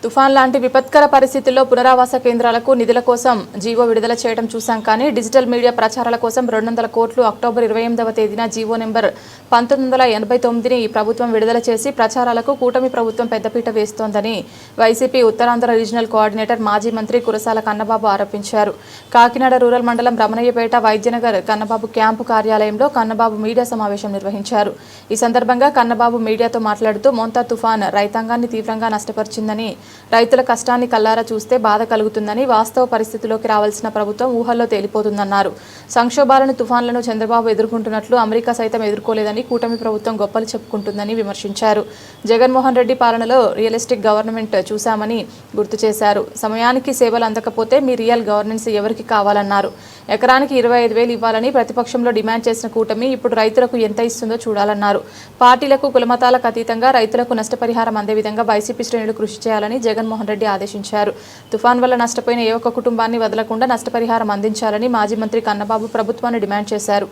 తుఫాన్ లాంటి విపత్కర పరిస్థితుల్లో పునరావాస కేంద్రాలకు నిధుల కోసం జీవో విడుదల చేయడం చూశాం. కానీ డిజిటల్ మీడియా ప్రచారాల కోసం 200 కోట్లు అక్టోబర్ 28వ తేదీన జీవో నెంబర్ 1989ని ఈ ప్రభుత్వం విడుదల చేసి ప్రచారాలకు కూటమి ప్రభుత్వం పెద్దపీట వేస్తోందని వైసీపీ ఉత్తరాంధ్ర రీజనల్ కోఆర్డినేటర్ మాజీ మంత్రి కురసాల కన్నబాబు ఆరోపించారు. కాకినాడ రూరల్ మండలం రమణయ్యపేట వైద్యనగర్ కన్నబాబు క్యాంపు కార్యాలయంలో కన్నబాబు మీడియా సమావేశం నిర్వహించారు. ఈ సందర్భంగా కన్నబాబు మీడియాతో మాట్లాడుతూ మోంతా తుఫాన్ రైతాంగాన్ని తీవ్రంగా నష్టపరిచిందని, రైతుల కష్టాన్ని కల్లారా చూస్తే బాధ కలుగుతుందని, వాస్తవ పరిస్థితిలోకి రావాల్సిన ప్రభుత్వం ఊహల్లో తేలిపోతుందన్నారు. సంక్షోభాలను, తుఫాన్లను చంద్రబాబు ఎదుర్కొంటున్నట్లు అమెరికా సైతం ఎదుర్కోలేదని, కూటమి ప్రభుత్వం గొప్పలు చెప్పుకుంటుందని విమర్శించారు. జగన్మోహన్ రెడ్డి పాలనలో రియలిస్టిక్ గవర్నమెంట్ చూశామని గుర్తు చేశారు. సమయానికి సేవలు అందకపోతే మీ రియల్ గవర్నెన్స్ ఎవరికి కావాలన్నారు. ఎకరానికి 25,000 ఇవ్వాలని ప్రతిపక్షంలో డిమాండ్ చేసిన కూటమి ఇప్పుడు రైతులకు ఎంత ఇస్తుందో చూడాలన్నారు. పార్టీలకు, కులమతాలకు అతీతంగా రైతులకు నష్టపరిహారం అందే విధంగా వైసీపీ శ్రేణులు కృషి చేయాలని జగన్మోహన్ రెడ్డి ఆదేశించారు. తుఫాన్ వల్ల నష్టపోయిన ఏ ఒక్క కుటుంబాన్ని వదలకుండా నష్టపరిహారం అందించాలని మాజీ మంత్రి కన్నబాబు ప్రభుత్వాన్ని డిమాండ్ చేశారు.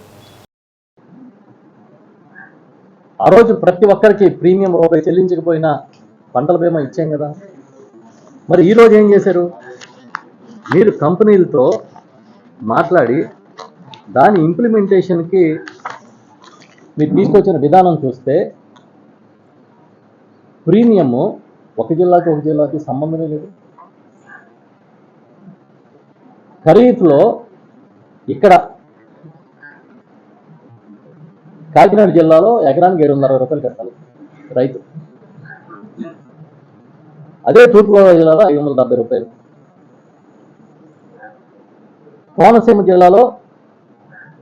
ఆ రోజు ప్రతి ఒక్కరికి ప్రీమియం రూపాయి చెల్లించకపోయినా పంటల బీమా ఇచ్చాం కదా. మరి ఈరోజు ఏం చేశారు? మీరు కంపెనీలతో మాట్లాడి దాని ఇంప్లిమెంటేషన్కి మీరు తీసుకొచ్చిన విధానం చూస్తే ప్రీమియము ఒక జిల్లాకి సంబంధమే లేదు. ఖరీఫ్లో ఇక్కడ కాకినాడ జిల్లాలో ఎకరానికి 760 రూపాయలు కట్టాలి రైతు. అదే తూర్పుగోదావరి జిల్లాలో 570 రూపాయలు, కోనసీమ జిల్లాలో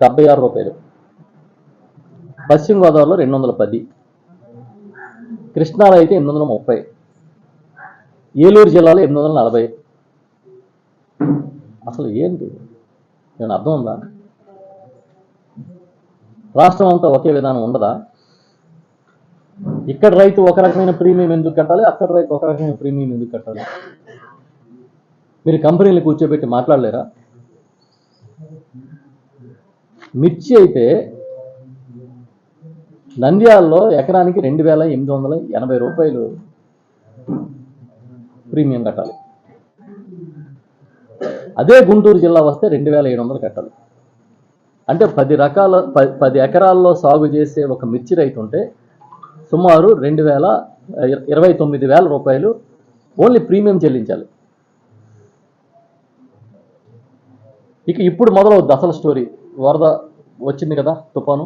76 రూపాయలు, పశ్చిమ గోదావరిలో 210, కృష్ణాలో అయితే 830, ఏలూరు జిల్లాలో 840. అసలు ఏంటి? నేను అర్థం ఉందా? రాష్ట్రం అంతా ఒకే విధానం ఉండదా? ఇక్కడ రైతు ఒక రకమైన ప్రీమియం ఎందుకు కట్టాలి, అక్కడ రైతు ఒక రకమైన ప్రీమియం ఎందుకు కట్టాలి? మీరు కంపెనీలు కూర్చోబెట్టి మాట్లాడలేరా? మిర్చి అయితే నంద్యాలలో ఎకరానికి 2,880 రూపాయలు ప్రీమియం కట్టాలి. అదే గుంటూరు జిల్లా వస్తే 2,700 కట్టాలి. అంటే 10 ఎకరాల్లో సాగు చేసే ఒక మిర్చి రైతు ఉంటే సుమారు 29,000 రూపాయలు ఓన్లీ ప్రీమియం చెల్లించాలి. ఇక ఇప్పుడు మొదలవుద్ది అసలు స్టోరీ. వరద వచ్చింది కదా, తుఫాను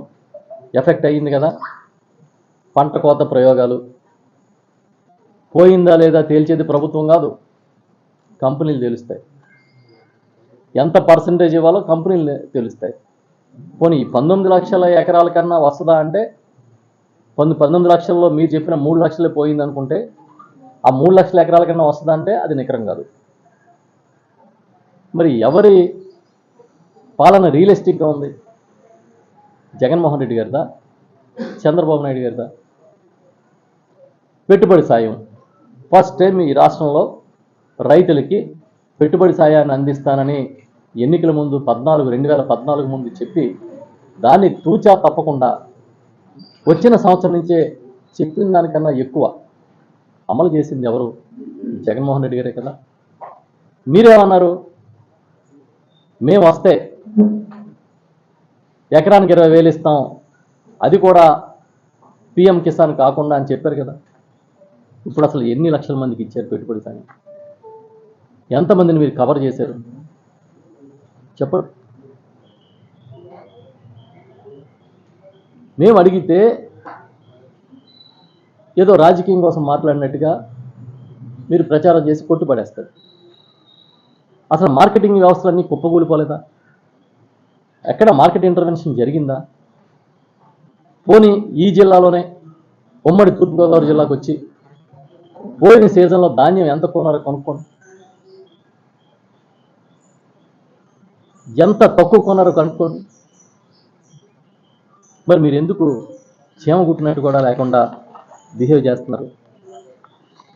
ఎఫెక్ట్ అయ్యింది కదా, పంట కోత ప్రయోగాలు. పోయిందా లేదా తేల్చేది ప్రభుత్వం కాదు, కంపెనీలు తెలుస్తాయి. ఎంత పర్సంటేజ్ ఇవ్వాలో కంపెనీలు తెలుస్తాయి. పోనీ 19 లక్షల ఎకరాల కన్నా వస్తుందా అంటే 19 లక్షల్లో మీరు చెప్పిన 3 లక్షలే పోయింది అనుకుంటే ఆ 3 లక్షల ఎకరాల కన్నా వస్తుందా అంటే అది నికరం కాదు. మరి ఎవరి పాలన రియలిస్టిక్గా ఉంది? జగన్మోహన్ రెడ్డి గారిదా, చంద్రబాబు నాయుడు గారిదా? పెట్టుబడి సాయం ఫస్ట్ టైం ఈ రాష్ట్రంలో రైతులకి పెట్టుబడి సాయాన్ని అందిస్తానని ఎన్నికల ముందు 2014 ముందు చెప్పి దాన్ని తూచా తప్పకుండా వచ్చిన సంవత్సరం నుంచే చెప్పిన దానికన్నా ఎక్కువ అమలు చేసింది ఎవరు? జగన్మోహన్ రెడ్డి గారే కదా. మీరేమన్నారు? మేము వస్తే ఎకరానికి 20,000 ఇస్తాం, అది కూడా పిఎం కిసాన్ కాకుండా అని చెప్పారు కదా. ఇప్పుడు అసలు ఎన్ని లక్షల మందికి ఇచ్చారు పెట్టుబడి సాయం? ఎంతమందిని మీరు కవర్ చేశారు చెప్పండి. మేము అడిగితే ఏదో రాజకీయం కోసం మాట్లాడినట్టుగా మీరు ప్రచారం చేసి కొట్టుపడేస్తారు. అసలు మార్కెటింగ్ వ్యవస్థలన్నీ కుప్పకూలిపోలేదా? ఎక్కడ మార్కెట్ ఇంటర్వెన్షన్ జరిగిందా? పోనీ ఈ జిల్లాలోనే ఉమ్మడి తూర్పుగోదావరి జిల్లాకు వచ్చి పోయిన సీజన్లో ధాన్యం ఎంత కొన్నారో కనుక్కోండి, ఎంత తక్కువ కొన్నారో కనుక్కోండి. మరి మీరు ఎందుకు చీమ కుట్టినట్టు కూడా లేకుండా బిహేవ్ చేస్తున్నారు?